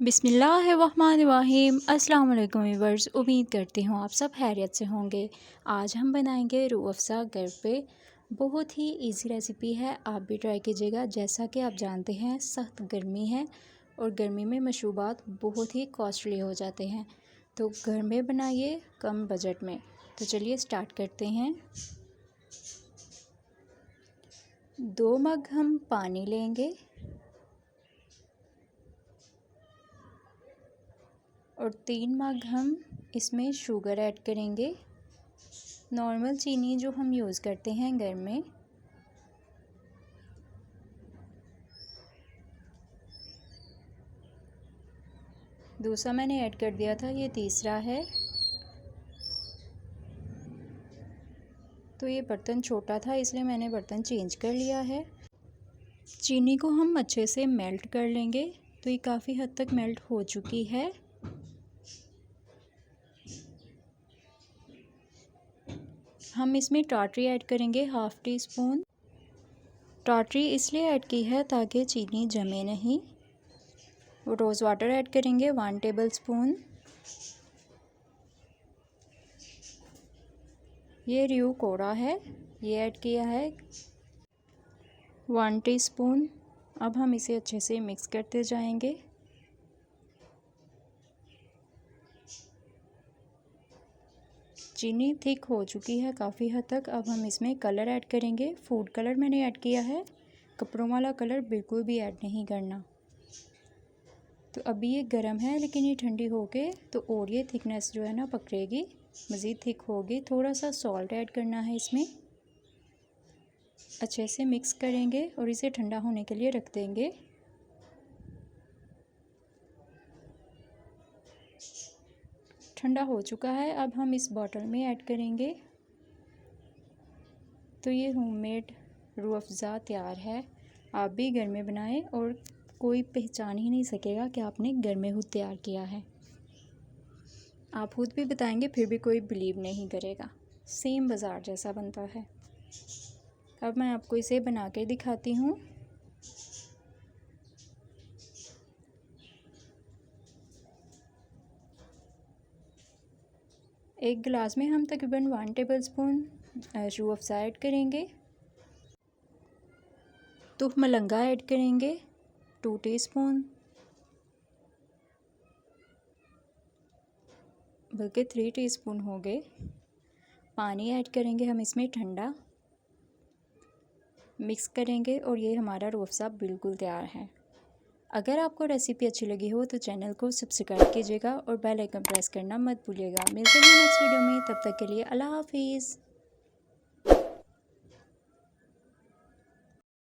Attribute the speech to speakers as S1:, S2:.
S1: बिस्मिल्लाहिर्रहमानिर्रहीम। अस्सलाम वालेकुम व्यूअर्स, उम्मीद करती हूँ आप सब खैरियत से होंगे। आज हम बनाएंगे रूह अफ़ज़ा घर पे। बहुत ही इजी रेसिपी है, आप भी ट्राई कीजिएगा। जैसा कि आप जानते हैं सख्त गर्मी है और गर्मी में मशरूबात बहुत ही कॉस्टली हो जाते हैं, तो घर में बनाइए कम बजट में। तो चलिए स्टार्ट करते हैं। 2 मग हम पानी लेंगे और 3 मग हम इसमें शुगर ऐड करेंगे। नॉर्मल चीनी जो हम यूज़ करते हैं घर में। दूसरा मैंने ऐड कर दिया था, ये तीसरा है। तो ये बर्तन छोटा था इसलिए मैंने बर्तन चेंज कर लिया है। चीनी को हम अच्छे से मेल्ट कर लेंगे। तो ये काफ़ी हद तक मेल्ट हो चुकी है। हम इसमें टाटरी ऐड करेंगे 1/2 टी स्पून। टाटरी इसलिए ऐड की है ताकि चीनी जमे नहीं। रोज़ वाटर ऐड करेंगे 1 टेबल स्पून। ये र्यू कोड़ा है, ये ऐड किया है 1 टीस्पून। अब हम इसे अच्छे से मिक्स करते जाएंगे। चीनी थिक हो चुकी है काफ़ी हद तक। अब हम इसमें कलर ऐड करेंगे। फूड कलर मैंने ऐड किया है, कपड़ों वाला कलर बिल्कुल भी ऐड नहीं करना। तो अभी ये गर्म है लेकिन ये ठंडी होके तो और ये थिकनेस जो है ना पकड़ेगी, मज़ीद थिक होगी। थोड़ा सा सॉल्ट ऐड करना है इसमें। अच्छे से मिक्स करेंगे और इसे ठंडा होने के लिए रख देंगे। ठंडा हो चुका है, अब हम इस बॉटल में ऐड करेंगे। तो ये होममेड रूह अफ़ज़ा तैयार है। आप भी घर में बनाएं और कोई पहचान ही नहीं सकेगा कि आपने घर में खुद तैयार किया है। आप खुद भी बताएंगे फिर भी कोई बिलीव नहीं करेगा। सेम बाज़ार जैसा बनता है। अब मैं आपको इसे बना के दिखाती हूँ। एक गिलास में हम तकरीबन 1 table spoon Rooh Afza add करेंगे। तुख मलंगा ऐड करेंगे 2 टीस्पून, बल्कि 3 टीस्पून हो गए। पानी ऐड करेंगे हम इसमें ठंडा, मिक्स करेंगे और ये हमारा रूह अफ़ज़ा बिल्कुल तैयार है। अगर आपको रेसिपी अच्छी लगी हो तो चैनल को सब्सक्राइब कीजिएगा और बेल आइकन प्रेस करना मत भूलिएगा। मिलते हैं नेक्स्ट वीडियो में, तब तक के लिए अल्लाह हाफिज़।